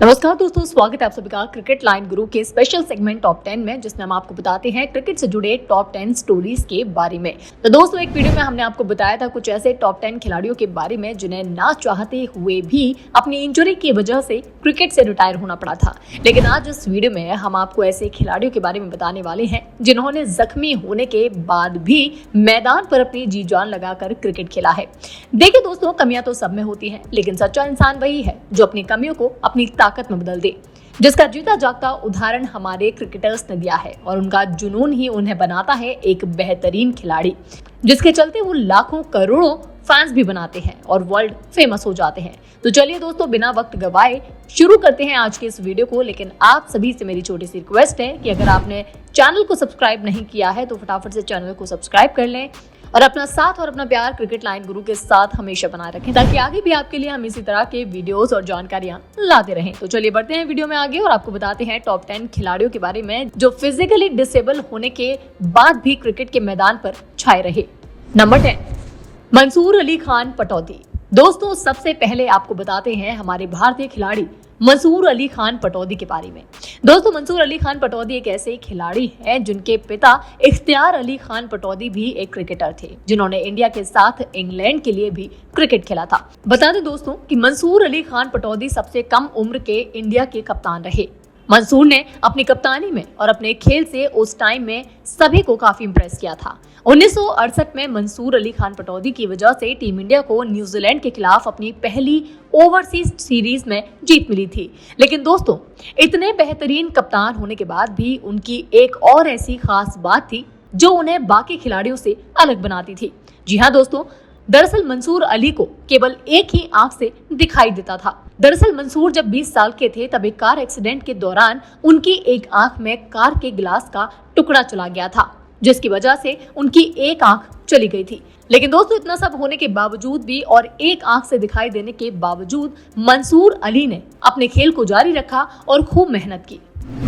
नमस्कार दोस्तों, स्वागत है आप सभी का क्रिकेट लाइन गुरु के स्पेशल सेगमेंट टॉप 10 में, जिसमें हम आपको बताते हैं क्रिकेट से जुड़े टॉप 10 स्टोरीज के बारे में। तो दोस्तों, एक वीडियो में हमने आपको बताया था कुछ ऐसे टॉप 10 खिलाड़ियों के बारे में जिन्हें ना चाहते हुए भी अपनी इंजरी की वजह से क्रिकेट से रिटायर होना पड़ा था। लेकिन आज इस वीडियो में हम आपको ऐसे खिलाड़ियों के बारे में बताने वाले हैं जिन्होंने जख्मी होने के बाद भी मैदान पर अपनी जी जान लगाकर क्रिकेट खेला है। देखिए दोस्तों, कमियां तो सब में होती है, लेकिन सच्चा इंसान वही है जो अपनी कमियों को अपनी ताकत में बदल दे, जिसका जीता जागता उदाहरण हमारे क्रिकेटर्स ने दिया है। और उनका जुनून ही उन्हें बनाता है एक बेहतरीन खिलाड़ी, जिसके चलते वो लाखों करोड़ों फैंस भी बनाते हैं और वर्ल्ड फेमस हो जाते हैं। तो चलिए दोस्तों, बिना वक्त गवाए शुरू करते हैं आज के इस वीडियो को। लेकिन आप सभी से मेरी छोटी सी रिक्वेस्ट है कि अगर आपने चैनल को सब्सक्राइब नहीं किया है तो फटाफट से चैनल को सब्सक्राइब कर लें और अपना साथ और अपना प्यार क्रिकेट लाइन गुरु के साथ हमेशा बनाए रखें, ताकि आगे भी आपके लिए हम इसी तरह के वीडियोस और जानकारियां लाते रहें। तो चलिए बढ़ते हैं वीडियो में आगे और आपको बताते हैं टॉप 10 खिलाड़ियों के बारे में जो फिजिकली डिसेबल होने के बाद भी क्रिकेट के मैदान पर छाए रहे। नंबर 10, मंसूर अली खान पटौदी। दोस्तों, सबसे पहले आपको बताते हैं हमारे भारतीय खिलाड़ी मंसूर अली खान पटौदी के बारे में। दोस्तों, मंसूर अली खान पटौदी एक ऐसे खिलाड़ी हैं जिनके पिता इख्तियार अली खान पटौदी भी एक क्रिकेटर थे, जिन्होंने इंडिया के साथ इंग्लैंड के लिए भी क्रिकेट खेला था। बता दें दोस्तों कि मंसूर अली खान पटौदी सबसे कम उम्र के इंडिया के कप्तान रहे। मंसूर ने अपनी कप्तानी में और अपने खेल से उस टाइम में सभी को काफी इंप्रेस किया था। 1968 में मंसूर अली खान पटौदी की वजह से टीम इंडिया को न्यूजीलैंड के खिलाफ अपनी पहली ओवरसीज सीरीज में जीत मिली थी। लेकिन दोस्तों, इतने बेहतरीन कप्तान होने के बाद भी उनकी एक और ऐसी खास बात थी जो उन्हें बाकी खिलाड़ियों से अलग बनाती थी। जी हाँ दोस्तों, दरअसल मंसूर अली को केवल एक ही आंख से दिखाई देता था। दरअसल मंसूर जब 20 साल के थे तब एक कार एक्सीडेंट के दौरान उनकी एक आंख में कार के गिलास का टुकड़ा चला गया था, जिसकी वजह से उनकी एक आंख चली गई थी। लेकिन दोस्तों, इतना सब होने के बावजूद भी और एक आंख से दिखाई देने के बावजूद मंसूर अली ने अपने खेल को जारी रखा और खूब मेहनत की।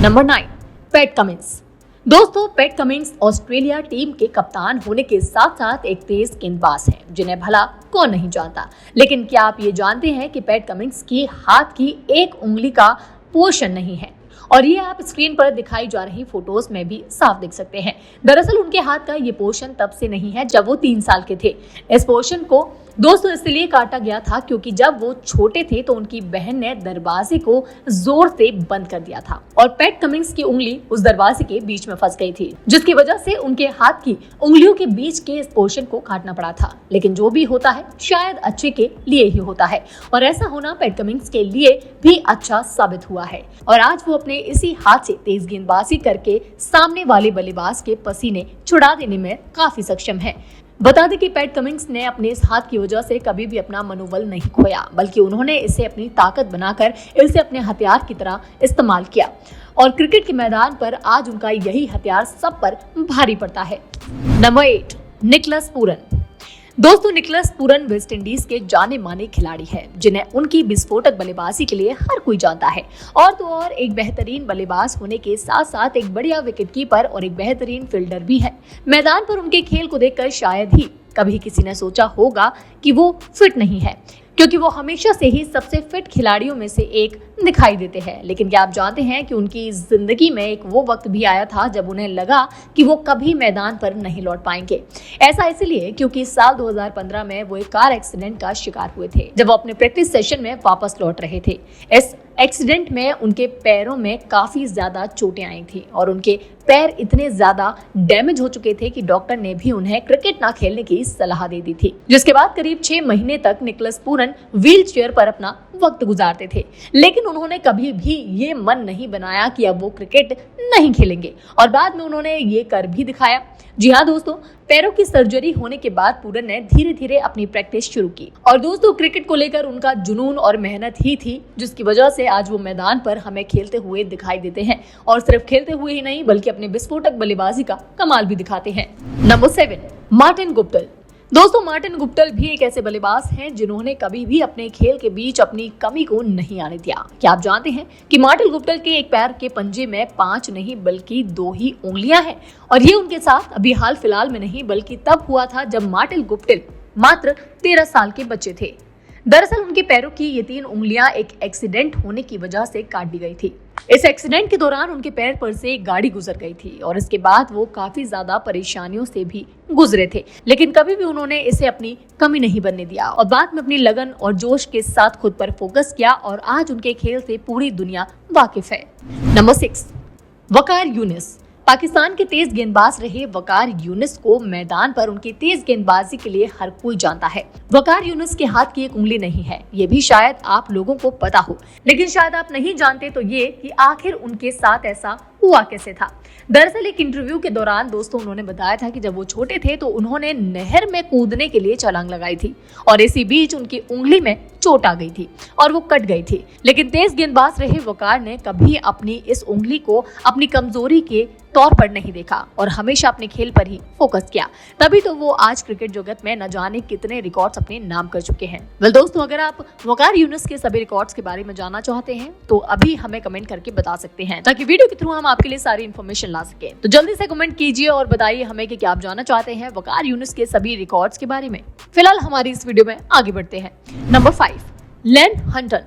Number 9, PAT Cummins. दोस्तों, पैट कमिंस ऑस्ट्रेलिया टीम के कप्तान होने के साथ साथ एक तेज गेंदबाज हैं, जिन्हें भला कौन नहीं जानता। लेकिन क्या आप ये जानते हैं कि पैट कमिंस की हाथ की एक उंगली का पोषण नहीं है, और ये आप स्क्रीन पर दिखाई जा रही फोटोज में भी साफ देख सकते हैं। दरअसल उनके हाथ का ये पोर्शन तब से नहीं है जब वो 3 साल के थे। इस पोर्शन को दोस्तों इसलिए काटा गया था क्योंकि जब वो छोटे थे तो उनकी बहन ने दरवाजे को जोर से बंद कर दिया था और पैट कमिंस की उंगली उस दरवाजे के बीच में फंस गई थी, जिसकी वजह से उनके हाथ की उंगलियों के बीच के इस पोर्शन को काटना पड़ा था। लेकिन जो भी होता है शायद अच्छे के लिए ही होता है, और ऐसा होना पैट कमिंस के लिए भी अच्छा साबित हुआ है। और आज वो अपने इसी हाथ से तेज गेंदबाजी करके सामने वाले बल्लेबाज के पसीने छुड़ा देने में काफी सक्षम है। बता दें कि पैट कमिंस ने अपने इस हाथ की वजह से कभी भी अपना मनोबल नहीं खोया, बल्कि उन्होंने इसे अपनी ताकत बनाकर इसे अपने हथियार की तरह इस्तेमाल किया, और क्रिकेट के मैदान पर आज उनका यही हथियार सब पर भारी पड़ता है। Number 8, Nicholas Pooran. दोस्तों, निकोलस पूरन वेस्ट इंडीज के जाने माने खिलाड़ी हैं, जिन्हें उनकी विस्फोटक बल्लेबाजी के लिए हर कोई जानता है। और तो और एक बेहतरीन बल्लेबाज होने के साथ साथ एक बढ़िया विकेटकीपर और एक बेहतरीन फील्डर भी है। मैदान पर उनके खेल को देखकर शायद ही कभी किसी ने सोचा होगा कि वो फिट नहीं है, क्योंकि वो हमेशा से ही सबसे फिट खिलाड़ियों में से एक दिखाई देते हैं। लेकिन क्या आप जानते हैं कि उनकी जिंदगी में एक वो वक्त भी आया था जब उन्हें लगा कि वो कभी मैदान पर नहीं लौट पाएंगे। ऐसा इसलिए क्योंकि साल 2015 में वो एक कार एक्सीडेंट का शिकार हुए थे, जब वो अपने प्रैक्टिस सेशन में वापस लौट रहे थे। इस एक्सीडेंट में उनके पैरों में काफी ज्यादा चोटें आई थी और उनके पैर इतने ज्यादा डैमेज हो चुके थे कि डॉक्टर ने भी उन्हें क्रिकेट ना खेलने की सलाह दे दी थी, जिसके बाद करीब 6 महीने तक निकोलस पूरन व्हील चेयर पर अपना वक्त गुजारते थे। लेकिन उन्होंने कभी भी ये मन नहीं बनाया कि अब वो क्रिकेट नहीं खेलेंगे, और बाद में उन्होंने ये कर भी दिखाया। जी हाँ दोस्तों, पैरों की सर्जरी होने के बाद पूरन ने धीरे धीरे अपनी प्रैक्टिस शुरू की, और दोस्तों क्रिकेट को लेकर उनका जुनून और मेहनत ही थी जिसकी वजह से आज वो मैदान पर हमें खेलते हुए दिखाई देते हैं, और सिर्फ खेलते हुए ही नहीं बल्कि अपने विस्फोटक बल्लेबाजी का कमाल भी दिखाते हैं। Number 7, Martin Guptill. दोस्तों, मार्टिन गुप्टिल भी एक ऐसे बल्लेबाज हैं जिन्होंने कभी भी अपने खेल के बीच अपनी कमी को नहीं आने दिया। क्या आप जानते हैं कि मार्टिन गुप्टिल के एक पैर के पंजे में 5 नहीं बल्कि 2 ही उंगलियां हैं, और ये उनके साथ अभी हाल फिलहाल में नहीं बल्कि तब हुआ था जब मार्टिन गुप्टिल मात्र 13 साल के बच्चे थे। दरअसल उनके पैरों की ये 3 उंगलियां एक एक्सीडेंट होने की वजह से काट दी गई थी। इस एक्सीडेंट के दौरान उनके पैर पर से एक गाड़ी गुजर गई थी और इसके बाद वो काफी ज्यादा परेशानियों से भी गुजरे थे, लेकिन कभी भी उन्होंने इसे अपनी कमी नहीं बनने दिया और बाद में अपनी लगन और जोश के साथ खुद पर फोकस किया और आज उनके खेल से पूरी दुनिया वाकिफ है। नंबर 6, वकार यूनिस। पाकिस्तान के तेज गेंदबाज रहे वकार यूनिस को मैदान पर उनकी तेज गेंदबाजी के लिए हर कोई जानता है। वकार यूनिस के हाथ की एक उंगली नहीं है, ये भी शायद आप लोगों को पता हो, लेकिन शायद आप नहीं जानते तो ये कि आखिर उनके साथ ऐसा हुआ कैसे था। दरअसल एक इंटरव्यू के दौरान दोस्तों उन्होंने बताया था कि जब वो छोटे थे तो उन्होंने नहर में कूदने के लिए छलांग लगाई थी और इसी बीच उनकी उंगली में चोट आ गई थी और वो कट गई थी। लेकिन तेज गेंदबाज रहे वकार ने कभी अपनी इस उंगली को अपनी कमजोरी के तौर पर नहीं देखा और हमेशा अपने खेल पर ही फोकस किया। तभी तो वो आज क्रिकेट जगत में न जाने कितने रिकॉर्ड्स अपने नाम कर चुके हैं। वेल दोस्तों, अगर आप वकार यूनिस के सभी रिकॉर्ड्स के बारे में जानना चाहते हैं तो अभी हमें कमेंट करके बता सकते हैं, ताकि वीडियो के थ्रू हम आपके लिए सारी इन्फॉर्मेशन ला सके। तो जल्दी से कमेंट कीजिए और बताइए हमें कि क्या आप जानना चाहते हैं वकार यूनिस के सभी रिकॉर्ड्स के बारे में। फिलहाल हमारी इस वीडियो में आगे बढ़ते हैं। नंबर 5, लेन हटन।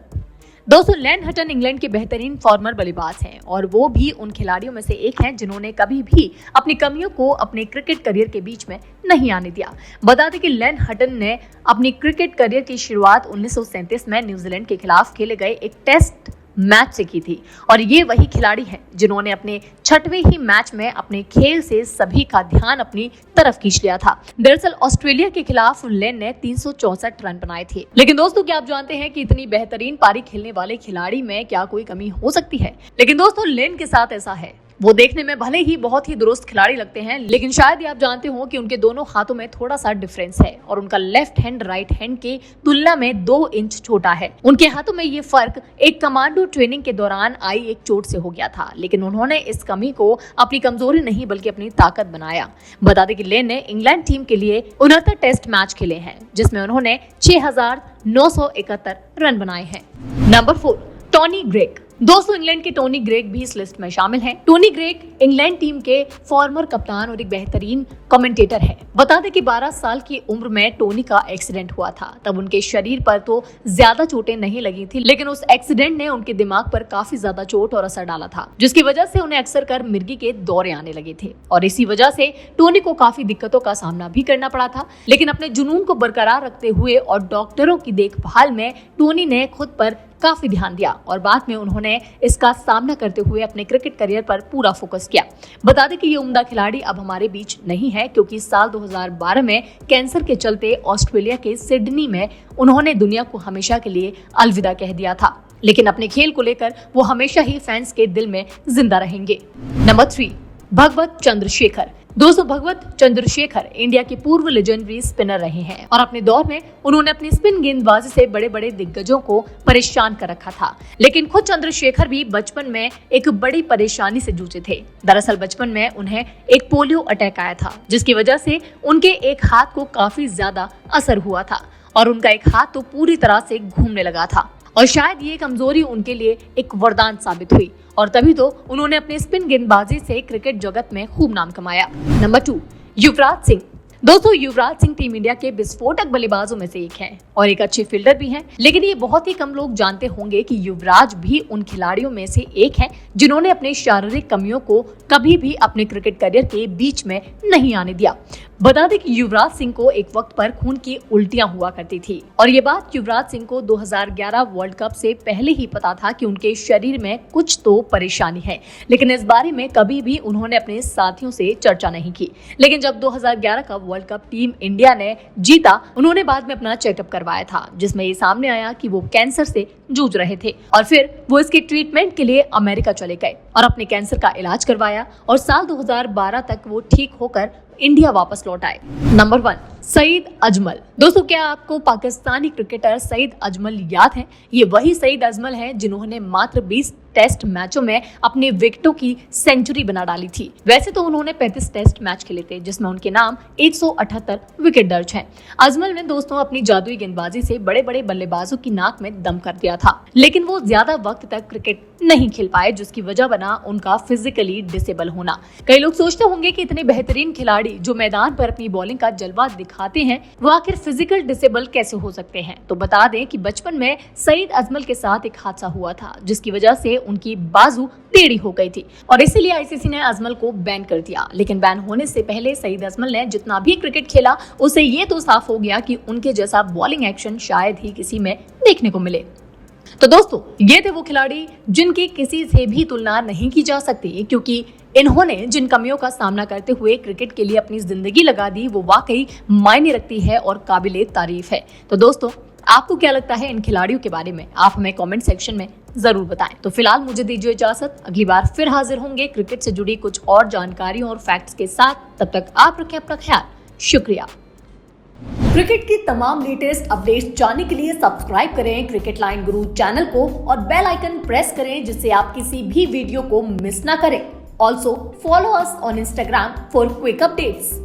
दोस्तों लेन हटन इंग्लैंड के बेहतरीन फॉर्मर बल्लेबाज हैं और वो भी उन खिलाड़ियों में से एक हैं जिन्होंने कभी भी अपनी कमियों को अपने क्रिकेट करियर के बीच में नहीं आने दिया। बता दें कि लेन हटन ने अपनी क्रिकेट करियर की शुरुआत 1937 में न्यूजीलैंड के खिलाफ खेले गए एक टेस्ट मैच से की थी और ये वही खिलाड़ी हैं जिन्होंने अपने 6वें ही मैच में अपने खेल से सभी का ध्यान अपनी तरफ खींच लिया था। दरअसल ऑस्ट्रेलिया के खिलाफ लेन ने 364 रन बनाए थे। लेकिन दोस्तों क्या आप जानते हैं कि इतनी बेहतरीन पारी खेलने वाले खिलाड़ी में क्या कोई कमी हो सकती है? लेकिन दोस्तों लेन के साथ ऐसा है, वो देखने में भले ही बहुत ही दुरुस्त खिलाड़ी लगते हैं, लेकिन शायद ही आप जानते हो कि उनके दोनों हाथों में थोड़ा सा डिफरेंस है और उनका लेफ्ट हैंड राइट हैंड की तुलना में 2 इंच छोटा है। उनके हाथों में ये फर्क एक कमांडो ट्रेनिंग के दौरान आई एक चोट से हो गया था, लेकिन उन्होंने इस कमी को अपनी कमजोरी नहीं बल्कि अपनी ताकत बनाया। बता दें कि लेन ने इंग्लैंड टीम के लिए 69 टेस्ट मैच खेले हैं जिसमें उन्होंने 6,971 रन बनाए हैं। Number 4, Tony Greig. दोस्तों इंग्लैंड के टोनी ग्रेग भी इस लिस्ट में शामिल हैं। टोनी ग्रेग इंग्लैंड टीम के फॉर्मर कप्तान और एक बेहतरीन कमेंटेटर हैं। बता दें कि 12 साल की उम्र में टोनी का एक्सीडेंट हुआ था। तब उनके शरीर पर तो ज्यादा चोटें नहीं लगी थी, लेकिन उस एक्सीडेंट ने उनके दिमाग पर काफी ज्यादा चोट और असर डाला था, जिसकी वजह से उन्हें अक्सर कर मिर्गी के दौरे आने लगे थे और इसी वजह से टोनी को काफी दिक्कतों का सामना भी करना पड़ा था। लेकिन अपने जुनून को बरकरार रखते हुए और डॉक्टरों की देखभाल में टोनी ने खुद पर काफी ध्यान दिया और बाद में उन्होंने इसका सामना करते हुए अपने क्रिकेट करियर पर पूरा फोकस किया। बता दें कि ये उम्दा खिलाड़ी अब हमारे बीच नहीं है, क्योंकि साल 2012 में कैंसर के चलते ऑस्ट्रेलिया के सिडनी में उन्होंने दुनिया को हमेशा के लिए अलविदा कह दिया था। लेकिन अपने खेल को लेकर वो हमेशा ही फैंस के दिल में जिंदा रहेंगे। नंबर 3, भगवत चंद्रशेखर। दोस्तों भगवत चंद्रशेखर इंडिया के पूर्व लेजेंडरी स्पिनर रहे हैं और अपने दौर में उन्होंने अपनी स्पिन गेंदबाजी से बड़े बड़े दिग्गजों को परेशान कर रखा था। लेकिन खुद चंद्रशेखर भी बचपन में एक बड़ी परेशानी से जूझे थे। दरअसल बचपन में उन्हें एक पोलियो अटैक आया था, जिसकी वजह से उनके एक हाथ को काफी ज्यादा असर हुआ था और उनका एक हाथ तो पूरी तरह से घूमने लगा था और शायद ये कमजोरी उनके लिए एक वरदान साबित हुई और तभी तो उन्होंने अपने स्पिन गेंदबाजी से क्रिकेट जगत में खूब नाम कमाया। नंबर 2, युवराज सिंह। दोस्तों युवराज सिंह टीम इंडिया के विस्फोटक बल्लेबाजों में से एक हैं और एक अच्छे फील्डर भी हैं, लेकिन ये बहुत ही कम लोग जानते होंगे कि युवराज भी उन खिलाड़ियों में से एक हैं जिन्होंने अपने शारीरिक कमियों को कभी भी अपने क्रिकेट करियर के बीच में नहीं आने दिया। बता दें कि युवराज सिंह को एक वक्त पर खून की उल्टियां हुआ करती थी और ये बात युवराज सिंह को 2011 वर्ल्ड कप से पहले ही पता था कि उनके शरीर में कुछ तो परेशानी है, लेकिन इस बारे में कभी भी उन्होंने अपने साथियों से चर्चा नहीं की। लेकिन जब 2011 का वर्ल्ड कप टीम इंडिया ने जीता, उन्होंने बाद में अपना चेकअप करवाया था, जिसमें ये सामने आया कि वो कैंसर से जूझ रहे थे और फिर वो इसके ट्रीटमेंट के लिए अमेरिका चले गए और अपने कैंसर का इलाज करवाया और साल 2012 तक वो ठीक होकर इंडिया वापस लौट आए। नंबर 1, सईद अजमल। दोस्तों क्या आपको पाकिस्तानी क्रिकेटर सईद अजमल याद है? ये वही सईद अजमल हैं जिन्होंने मात्र 20 टेस्ट मैचों में अपने विकेटों की सेंचुरी बना डाली थी। वैसे तो उन्होंने 35 टेस्ट मैच खेले थे जिसमें उनके नाम 178 विकेट दर्ज हैं। अजमल ने दोस्तों अपनी जादुई गेंदबाजी से बड़े बड़े बल्लेबाजों की नाक में दम कर दिया था, लेकिन वो ज्यादा वक्त तक क्रिकेट नहीं खेल पाए, जिसकी वजह बना उनका फिजिकली डिसेबल होना। कई लोग सोचते होंगे कि इतने बेहतरीन खिलाड़ी जो मैदान पर अपनी बॉलिंग का जलवा दिखाते हैं वो आखिर फिजिकल डिसेबल कैसे हो सकते हैं। तो बता दें कि बचपन में सईद अजमल के साथ एक हादसा हुआ था जिसकी वजह से उनकी बाजू टेढ़ी हो गई थी और इसीलिए आईसीसी ने अजमल को बैन कर दिया। लेकिन बैन होने से पहले सईद अजमल ने जितना भी क्रिकेट खेला उसे ये तो साफ हो गया कि उनके जैसा बॉलिंग एक्शन शायद ही किसी में देखने को मिले। तो दोस्तों ये थे वो खिलाड़ी जिनकी किसी से भी तुलना नहीं की जा सकती, क्योंकि इन्होंने जिन कमियों का सामना करते हुए क्रिकेट के लिए अपनी जिंदगी लगा दी वो वाकई मायने रखती है और काबिले तारीफ है। तो दोस्तों आपको क्या लगता है इन खिलाड़ियों के बारे में, आप हमें कमेंट सेक्शन में जरूर बताएं। तो फिलहाल मुझे दीजिए इजाजत, अगली बार फिर हाजिर होंगे क्रिकेट से जुड़ी कुछ और जानकारियों और फैक्ट्स के साथ। तब तक आप रखें अपना ख्याल। शुक्रिया। क्रिकेट की तमाम लेटेस्ट अपडेट्स जानने के लिए सब्सक्राइब करें क्रिकेट लाइन गुरु चैनल को और बेल आइकन प्रेस करें जिससे आप किसी भी वीडियो को मिस ना करें। Also follow us on Instagram for quick updates.